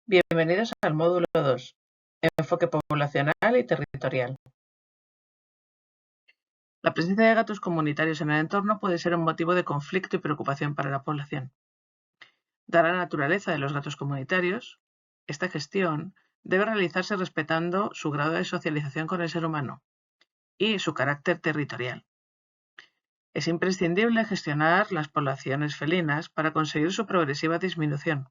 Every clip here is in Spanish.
Bienvenidos al módulo 2, enfoque poblacional y territorial. La presencia de gatos comunitarios en el entorno puede ser un motivo de conflicto y preocupación para la población. Dada la naturaleza de los gatos comunitarios, esta gestión debe realizarse respetando su grado de socialización con el ser humano y su carácter territorial. Es imprescindible gestionar las poblaciones felinas para conseguir su progresiva disminución,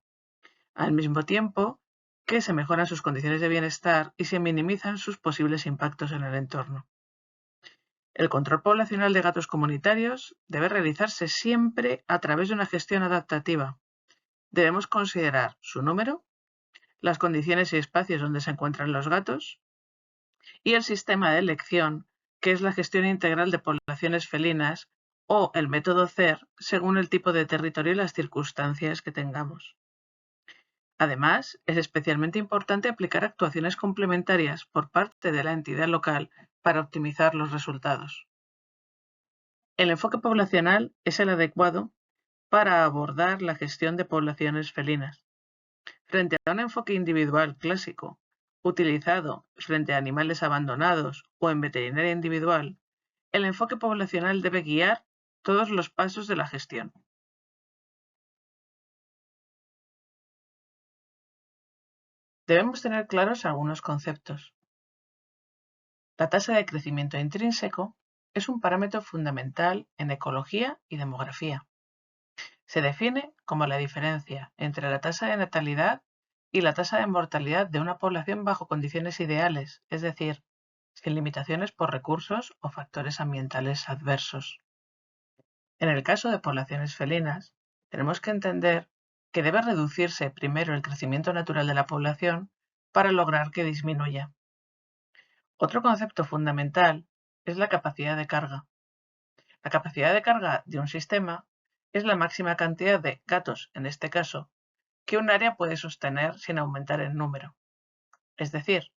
al mismo tiempo que se mejoran sus condiciones de bienestar y se minimizan sus posibles impactos en el entorno. El control poblacional de gatos comunitarios debe realizarse siempre a través de una gestión adaptativa. Debemos considerar su número, las condiciones y espacios donde se encuentran los gatos y el sistema de elección, que es la gestión integral de poblaciones felinas o el método CER, según el tipo de territorio y las circunstancias que tengamos. Además, es especialmente importante aplicar actuaciones complementarias por parte de la entidad local para optimizar los resultados. El enfoque poblacional es el adecuado para abordar la gestión de poblaciones felinas. Frente a un enfoque individual clásico, utilizado frente a animales abandonados o en veterinaria individual, el enfoque poblacional debe guiar todos los pasos de la gestión. Debemos tener claros algunos conceptos. La tasa de crecimiento intrínseco es un parámetro fundamental en ecología y demografía. Se define como la diferencia entre la tasa de natalidad y la tasa de mortalidad de una población bajo condiciones ideales, es decir, sin limitaciones por recursos o factores ambientales adversos. En el caso de poblaciones felinas, tenemos que entender que debe reducirse primero el crecimiento natural de la población para lograr que disminuya. Otro concepto fundamental es la capacidad de carga. La capacidad de carga de un sistema es la máxima cantidad de gatos, en este caso, que un área puede sostener sin aumentar el número. Es decir,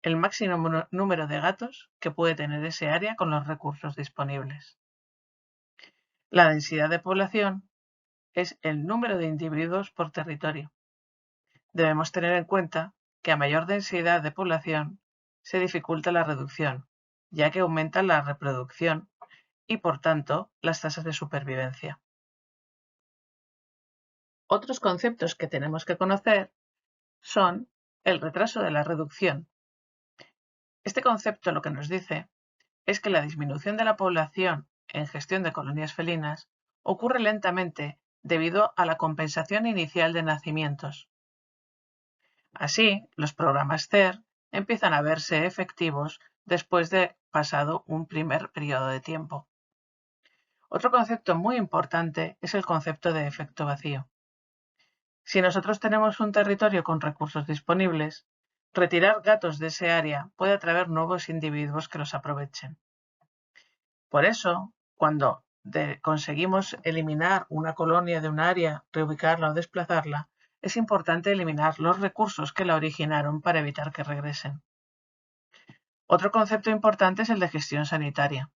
el máximo número de gatos que puede tener ese área con los recursos disponibles. La densidad de población es el número de individuos por territorio. Debemos tener en cuenta que a mayor densidad de población se dificulta la reducción, ya que aumenta la reproducción y, por tanto, las tasas de supervivencia. Otros conceptos que tenemos que conocer son el retraso de la reducción. Este concepto lo que nos dice es que la disminución de la población en gestión de colonias felinas ocurre lentamente debido a la compensación inicial de nacimientos. Así, los programas CER empiezan a verse efectivos después de pasado un primer periodo de tiempo. Otro concepto muy importante es el concepto de efecto vacío. Si nosotros tenemos un territorio con recursos disponibles, retirar gatos de ese área puede atraer nuevos individuos que los aprovechen. Por eso, cuando conseguimos eliminar una colonia de un área, reubicarla o desplazarla, es importante eliminar los recursos que la originaron para evitar que regresen. Otro concepto importante es el de gestión sanitaria.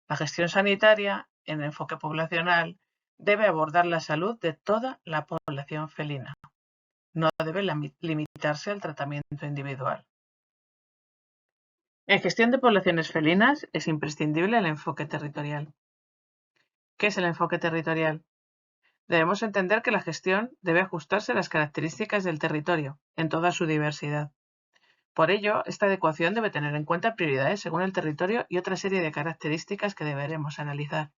La gestión sanitaria, en enfoque poblacional, debe abordar la salud de toda la población felina. No debe limitarse al tratamiento individual. En gestión de poblaciones felinas es imprescindible el enfoque territorial. ¿Qué es el enfoque territorial? Debemos entender que la gestión debe ajustarse a las características del territorio, en toda su diversidad. Por ello, esta adecuación debe tener en cuenta prioridades según el territorio y otra serie de características que deberemos analizar.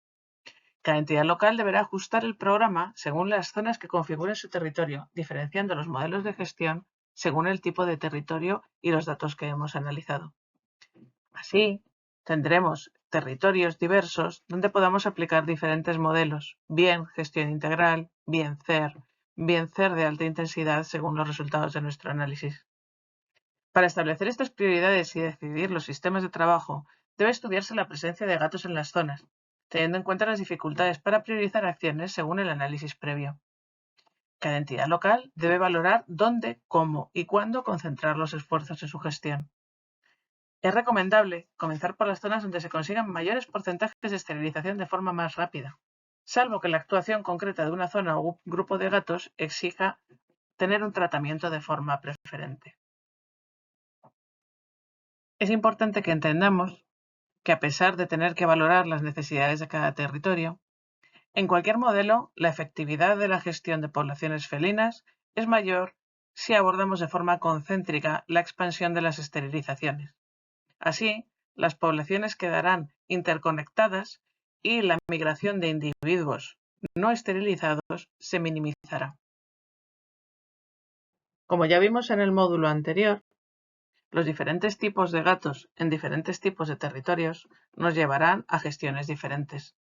Cada entidad local deberá ajustar el programa según las zonas que configuren su territorio, diferenciando los modelos de gestión según el tipo de territorio y los datos que hemos analizado. Así, tendremos territorios diversos donde podamos aplicar diferentes modelos, bien gestión integral, bien CER de alta intensidad según los resultados de nuestro análisis. Para establecer estas prioridades y decidir los sistemas de trabajo, debe estudiarse la presencia de gatos en las zonas, teniendo en cuenta las dificultades para priorizar acciones según el análisis previo. Cada entidad local debe valorar dónde, cómo y cuándo concentrar los esfuerzos en su gestión. Es recomendable comenzar por las zonas donde se consigan mayores porcentajes de esterilización de forma más rápida, salvo que la actuación concreta de una zona o grupo de gatos exija tener un tratamiento de forma preferente. Es importante que entendamos que a pesar de tener que valorar las necesidades de cada territorio, en cualquier modelo la efectividad de la gestión de poblaciones felinas es mayor si abordamos de forma concéntrica la expansión de las esterilizaciones. Así, las poblaciones quedarán interconectadas y la migración de individuos no esterilizados se minimizará. Como ya vimos en el módulo anterior, los diferentes tipos de gatos en diferentes tipos de territorios nos llevarán a gestiones diferentes.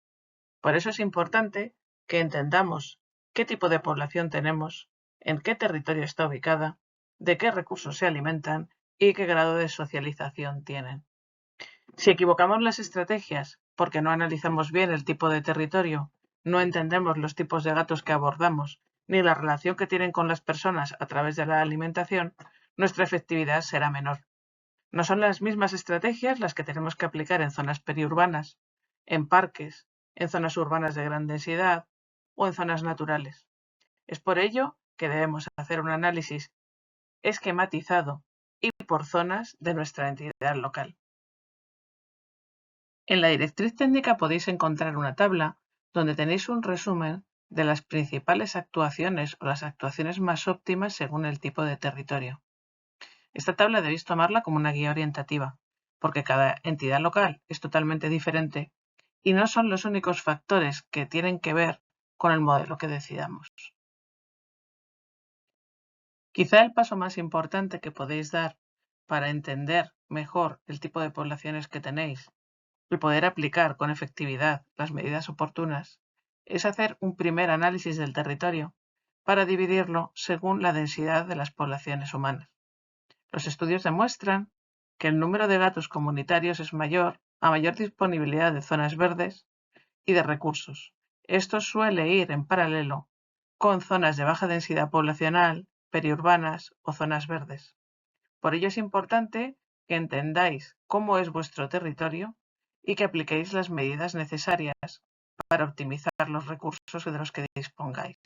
Por eso es importante que entendamos qué tipo de población tenemos, en qué territorio está ubicada, de qué recursos se alimentan y qué grado de socialización tienen. Si equivocamos las estrategias porque no analizamos bien el tipo de territorio, no entendemos los tipos de gatos que abordamos, ni la relación que tienen con las personas a través de la alimentación, nuestra efectividad será menor. No son las mismas estrategias las que tenemos que aplicar en zonas periurbanas, en parques, en zonas urbanas de gran densidad o en zonas naturales. Es por ello que debemos hacer un análisis esquematizado y por zonas de nuestra entidad local. En la directriz técnica podéis encontrar una tabla donde tenéis un resumen de las principales actuaciones o las actuaciones más óptimas según el tipo de territorio. Esta tabla debéis tomarla como una guía orientativa, porque cada entidad local es totalmente diferente y no son los únicos factores que tienen que ver con el modelo que decidamos. Quizá el paso más importante que podéis dar para entender mejor el tipo de poblaciones que tenéis y poder aplicar con efectividad las medidas oportunas es hacer un primer análisis del territorio para dividirlo según la densidad de las poblaciones humanas. Los estudios demuestran que el número de gatos comunitarios es mayor a mayor disponibilidad de zonas verdes y de recursos. Esto suele ir en paralelo con zonas de baja densidad poblacional, periurbanas o zonas verdes. Por ello es importante que entendáis cómo es vuestro territorio y que apliquéis las medidas necesarias para optimizar los recursos de los que dispongáis.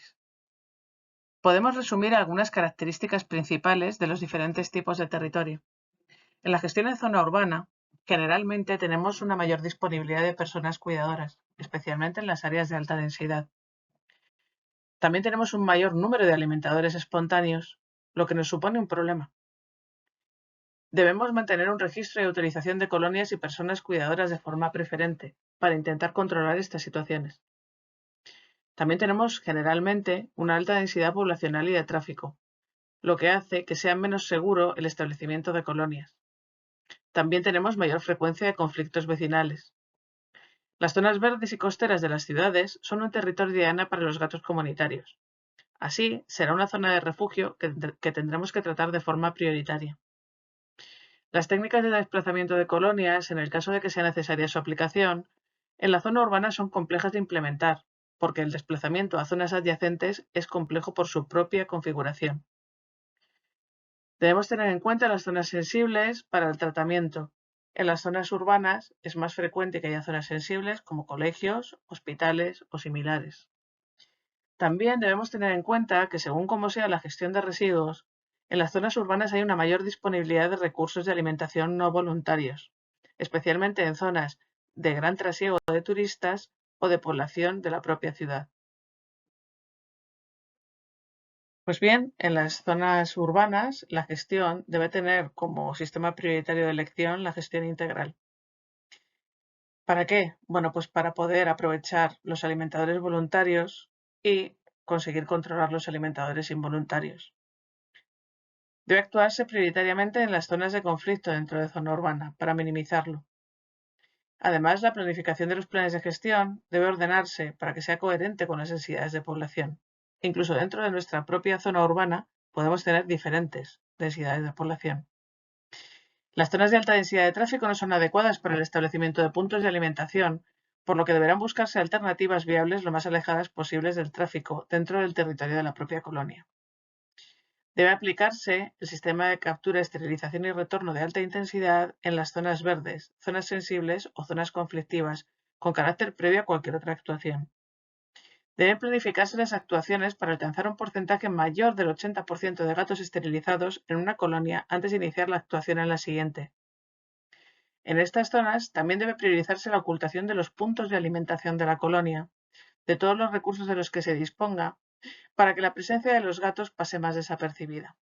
Podemos resumir algunas características principales de los diferentes tipos de territorio. En la gestión en zona urbana, generalmente tenemos una mayor disponibilidad de personas cuidadoras, especialmente en las áreas de alta densidad. También tenemos un mayor número de alimentadores espontáneos, lo que nos supone un problema. Debemos mantener un registro y autorización de colonias y personas cuidadoras de forma preferente para intentar controlar estas situaciones. También tenemos generalmente una alta densidad poblacional y de tráfico, lo que hace que sea menos seguro el establecimiento de colonias. También tenemos mayor frecuencia de conflictos vecinales. Las zonas verdes y costeras de las ciudades son un territorio diana para los gatos comunitarios. Así, será una zona de refugio que tendremos que tratar de forma prioritaria. Las técnicas de desplazamiento de colonias, en el caso de que sea necesaria su aplicación, en la zona urbana son complejas de implementar, porque el desplazamiento a zonas adyacentes es complejo por su propia configuración. Debemos tener en cuenta las zonas sensibles para el tratamiento. En las zonas urbanas es más frecuente que haya zonas sensibles como colegios, hospitales o similares. También debemos tener en cuenta que según cómo sea la gestión de residuos, en las zonas urbanas hay una mayor disponibilidad de recursos de alimentación no voluntarios, especialmente en zonas de gran trasiego de turistas o de población de la propia ciudad. Pues bien, en las zonas urbanas la gestión debe tener como sistema prioritario de elección la gestión integral. ¿Para qué? Bueno, pues para poder aprovechar los alimentadores voluntarios y conseguir controlar los alimentadores involuntarios. Debe actuarse prioritariamente en las zonas de conflicto dentro de zona urbana para minimizarlo. Además, la planificación de los planes de gestión debe ordenarse para que sea coherente con las densidades de población. Incluso dentro de nuestra propia zona urbana podemos tener diferentes densidades de población. Las zonas de alta densidad de tráfico no son adecuadas para el establecimiento de puntos de alimentación, por lo que deberán buscarse alternativas viables lo más alejadas posibles del tráfico dentro del territorio de la propia colonia. Debe aplicarse el sistema de captura, esterilización y retorno de alta intensidad en las zonas verdes, zonas sensibles o zonas conflictivas, con carácter previo a cualquier otra actuación. Deben planificarse las actuaciones para alcanzar un porcentaje mayor del 80% de gatos esterilizados en una colonia antes de iniciar la actuación en la siguiente. En estas zonas también debe priorizarse la ocultación de los puntos de alimentación de la colonia, de todos los recursos de los que se disponga, para que la presencia de los gatos pase más desapercibida.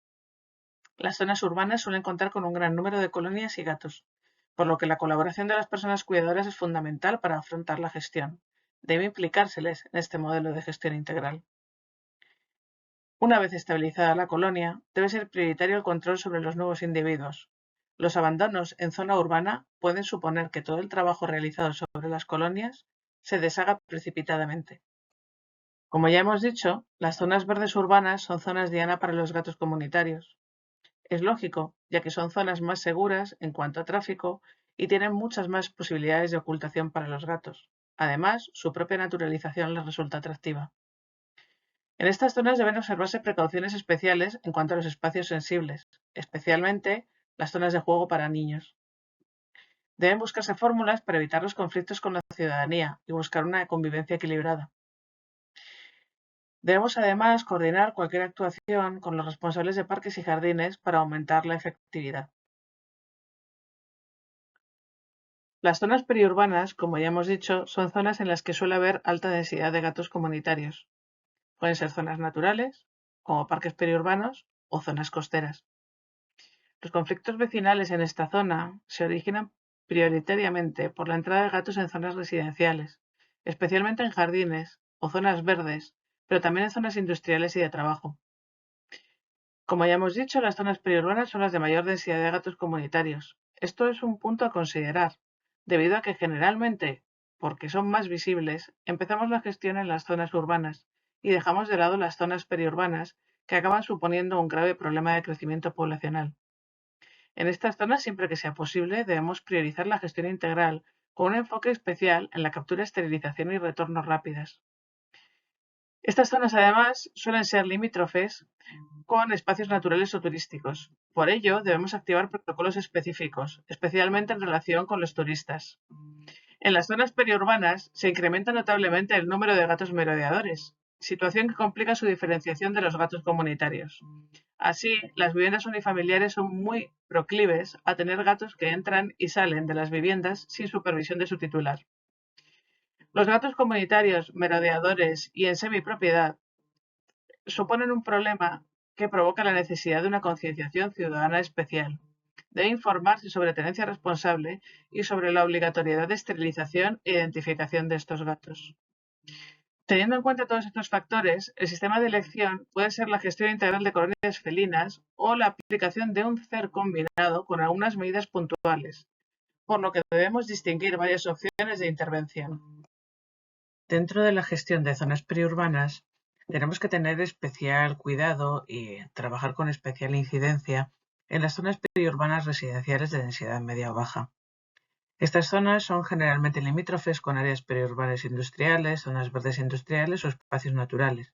Las zonas urbanas suelen contar con un gran número de colonias y gatos, por lo que la colaboración de las personas cuidadoras es fundamental para afrontar la gestión. Debe implicárseles en este modelo de gestión integral. Una vez estabilizada la colonia, debe ser prioritario el control sobre los nuevos individuos. Los abandonos en zona urbana pueden suponer que todo el trabajo realizado sobre las colonias se deshaga precipitadamente. Como ya hemos dicho, las zonas verdes urbanas son zonas diana para los gatos comunitarios. Es lógico, ya que son zonas más seguras en cuanto a tráfico y tienen muchas más posibilidades de ocultación para los gatos. Además, su propia naturalización les resulta atractiva. En estas zonas deben observarse precauciones especiales en cuanto a los espacios sensibles, especialmente las zonas de juego para niños. Deben buscarse fórmulas para evitar los conflictos con la ciudadanía y buscar una convivencia equilibrada. Debemos además coordinar cualquier actuación con los responsables de parques y jardines para aumentar la efectividad. Las zonas periurbanas, como ya hemos dicho, son zonas en las que suele haber alta densidad de gatos comunitarios. Pueden ser zonas naturales, como parques periurbanos, o zonas costeras. Los conflictos vecinales en esta zona se originan prioritariamente por la entrada de gatos en zonas residenciales, especialmente en jardines o zonas verdes, pero también en zonas industriales y de trabajo. Como ya hemos dicho, las zonas periurbanas son las de mayor densidad de gatos comunitarios. Esto es un punto a considerar, debido a que generalmente, porque son más visibles, empezamos la gestión en las zonas urbanas y dejamos de lado las zonas periurbanas, que acaban suponiendo un grave problema de crecimiento poblacional. En estas zonas, siempre que sea posible, debemos priorizar la gestión integral, con un enfoque especial en la captura, esterilización y retorno rápidas. Estas zonas, además, suelen ser limítrofes con espacios naturales o turísticos. Por ello, debemos activar protocolos específicos, especialmente en relación con los turistas. En las zonas periurbanas se incrementa notablemente el número de gatos merodeadores, situación que complica su diferenciación de los gatos comunitarios. Así, las viviendas unifamiliares son muy proclives a tener gatos que entran y salen de las viviendas sin supervisión de su titular. Los gatos comunitarios, merodeadores y en semipropiedad suponen un problema que provoca la necesidad de una concienciación ciudadana especial. Debe informarse sobre tenencia responsable y sobre la obligatoriedad de esterilización e identificación de estos gatos. Teniendo en cuenta todos estos factores, el sistema de elección puede ser la gestión integral de colonias felinas o la aplicación de un CER combinado con algunas medidas puntuales, por lo que debemos distinguir varias opciones de intervención. Dentro de la gestión de zonas periurbanas, tenemos que tener especial cuidado y trabajar con especial incidencia en las zonas periurbanas residenciales de densidad media o baja. Estas zonas son generalmente limítrofes con áreas periurbanas industriales, zonas verdes industriales o espacios naturales.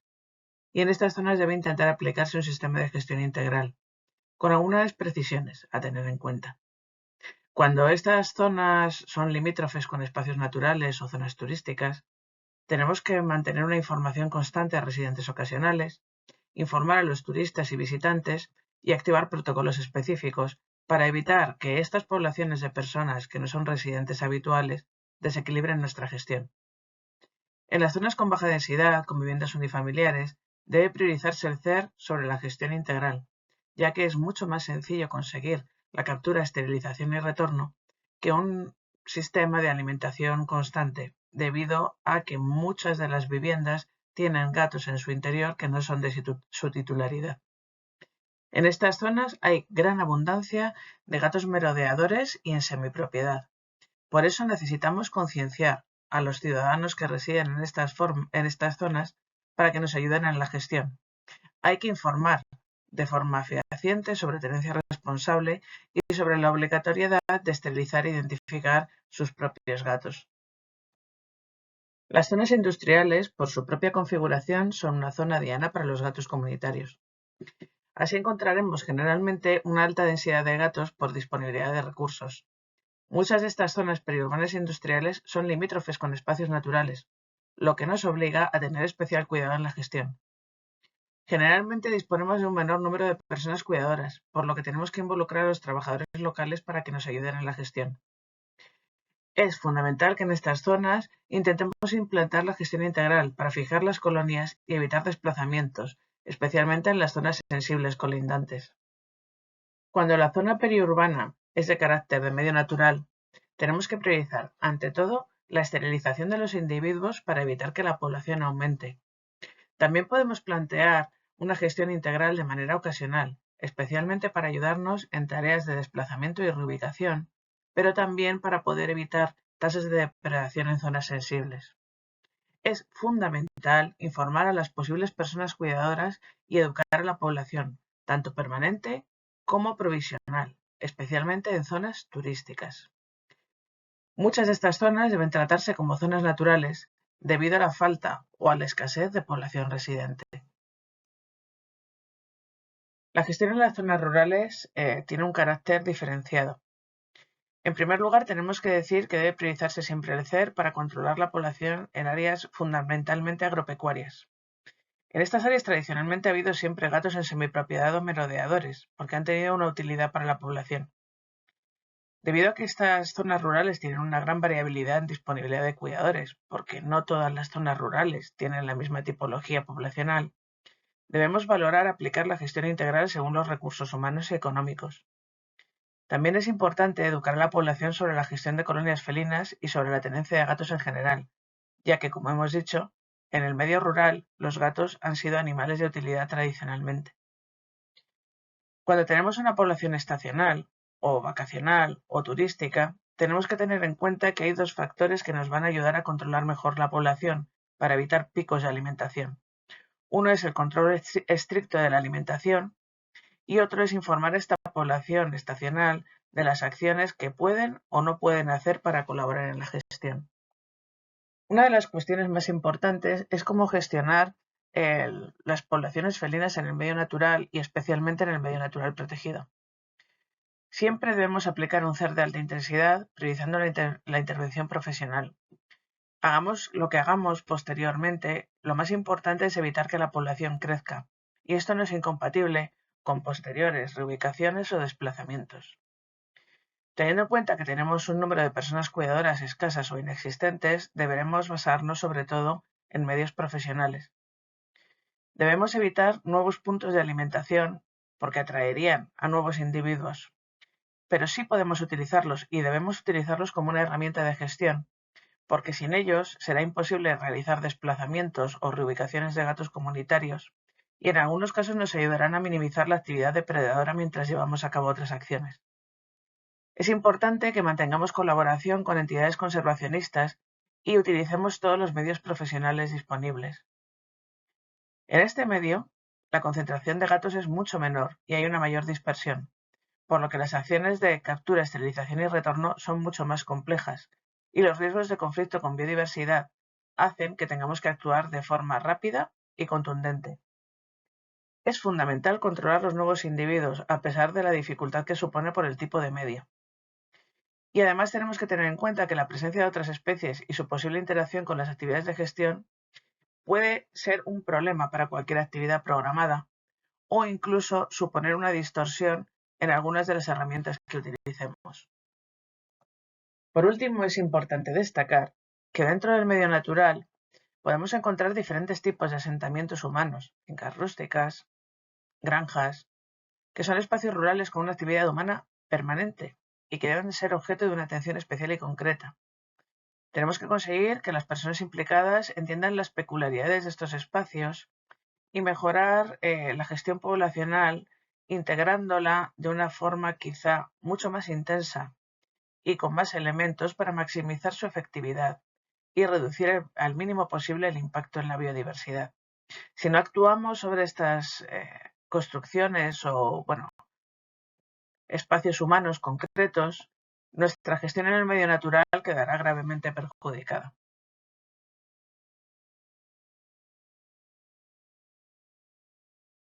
Y en estas zonas debe intentar aplicarse un sistema de gestión integral, con algunas precisiones a tener en cuenta. Cuando estas zonas son limítrofes con espacios naturales o zonas turísticas, tenemos que mantener una información constante a residentes ocasionales, informar a los turistas y visitantes y activar protocolos específicos para evitar que estas poblaciones de personas que no son residentes habituales desequilibren nuestra gestión. En las zonas con baja densidad, con viviendas unifamiliares, debe priorizarse el CER sobre la gestión integral, ya que es mucho más sencillo conseguir la captura, esterilización y retorno que un sistema de alimentación constante, debido a que muchas de las viviendas tienen gatos en su interior que no son de su titularidad. En estas zonas hay gran abundancia de gatos merodeadores y en semipropiedad. Por eso necesitamos concienciar a los ciudadanos que residen en estas zonas para que nos ayuden en la gestión. Hay que informar de forma fehaciente sobre tenencia responsable y sobre la obligatoriedad de esterilizar e identificar sus propios gatos. Las zonas industriales, por su propia configuración, son una zona diana para los gatos comunitarios. Así encontraremos generalmente una alta densidad de gatos por disponibilidad de recursos. Muchas de estas zonas periurbanas industriales son limítrofes con espacios naturales, lo que nos obliga a tener especial cuidado en la gestión. Generalmente disponemos de un menor número de personas cuidadoras, por lo que tenemos que involucrar a los trabajadores locales para que nos ayuden en la gestión. Es fundamental que en estas zonas intentemos implantar la gestión integral para fijar las colonias y evitar desplazamientos, especialmente en las zonas sensibles colindantes. Cuando la zona periurbana es de carácter de medio natural, tenemos que priorizar, ante todo, la esterilización de los individuos para evitar que la población aumente. También podemos plantear una gestión integral de manera ocasional, especialmente para ayudarnos en tareas de desplazamiento y reubicación, pero también para poder evitar tasas de depredación en zonas sensibles. Es fundamental informar a las posibles personas cuidadoras y educar a la población, tanto permanente como provisional, especialmente en zonas turísticas. Muchas de estas zonas deben tratarse como zonas naturales debido a la falta o a la escasez de población residente. La gestión en las zonas rurales tiene un carácter diferenciado. En primer lugar, tenemos que decir que debe priorizarse siempre el CER para controlar la población en áreas fundamentalmente agropecuarias. En estas áreas tradicionalmente ha habido siempre gatos en semipropiedad o merodeadores, porque han tenido una utilidad para la población. Debido a que estas zonas rurales tienen una gran variabilidad en disponibilidad de cuidadores, porque no todas las zonas rurales tienen la misma tipología poblacional, debemos valorar aplicar la gestión integral según los recursos humanos y económicos. También es importante educar a la población sobre la gestión de colonias felinas y sobre la tenencia de gatos en general, ya que, como hemos dicho, en el medio rural los gatos han sido animales de utilidad tradicionalmente. Cuando tenemos una población estacional, o vacacional, o turística, tenemos que tener en cuenta que hay dos factores que nos van a ayudar a controlar mejor la población para evitar picos de alimentación. Uno es el control estricto de la alimentación y otro es informar a esta población estacional de las acciones que pueden o no pueden hacer para colaborar en la gestión. Una de las cuestiones más importantes es cómo gestionar las poblaciones felinas en el medio natural y especialmente en el medio natural protegido. Siempre debemos aplicar un CER de alta intensidad, priorizando la intervención profesional. Hagamos lo que hagamos posteriormente, lo más importante es evitar que la población crezca, y esto no es incompatible con posteriores reubicaciones o desplazamientos. Teniendo en cuenta que tenemos un número de personas cuidadoras escasas o inexistentes, deberemos basarnos sobre todo en medios profesionales. Debemos evitar nuevos puntos de alimentación porque atraerían a nuevos individuos, pero sí podemos utilizarlos y debemos utilizarlos como una herramienta de gestión, porque sin ellos será imposible realizar desplazamientos o reubicaciones de gatos comunitarios, y en algunos casos nos ayudarán a minimizar la actividad depredadora mientras llevamos a cabo otras acciones. Es importante que mantengamos colaboración con entidades conservacionistas y utilicemos todos los medios profesionales disponibles. En este medio, la concentración de gatos es mucho menor y hay una mayor dispersión, por lo que las acciones de captura, esterilización y retorno son mucho más complejas, y los riesgos de conflicto con biodiversidad hacen que tengamos que actuar de forma rápida y contundente. Es fundamental controlar los nuevos individuos, a pesar de la dificultad que supone por el tipo de medio. Y además tenemos que tener en cuenta que la presencia de otras especies y su posible interacción con las actividades de gestión puede ser un problema para cualquier actividad programada o incluso suponer una distorsión en algunas de las herramientas que utilicemos. Por último, es importante destacar que dentro del medio natural podemos encontrar diferentes tipos de asentamientos humanos, fincas rústicas, granjas, que son espacios rurales con una actividad humana permanente y que deben ser objeto de una atención especial y concreta. Tenemos que conseguir que las personas implicadas entiendan las peculiaridades de estos espacios y mejorar la gestión poblacional integrándola de una forma quizá mucho más intensa y con más elementos para maximizar su efectividad y reducir al mínimo posible el impacto en la biodiversidad. Si no actuamos sobre estas construcciones o espacios humanos concretos, nuestra gestión en el medio natural quedará gravemente perjudicada.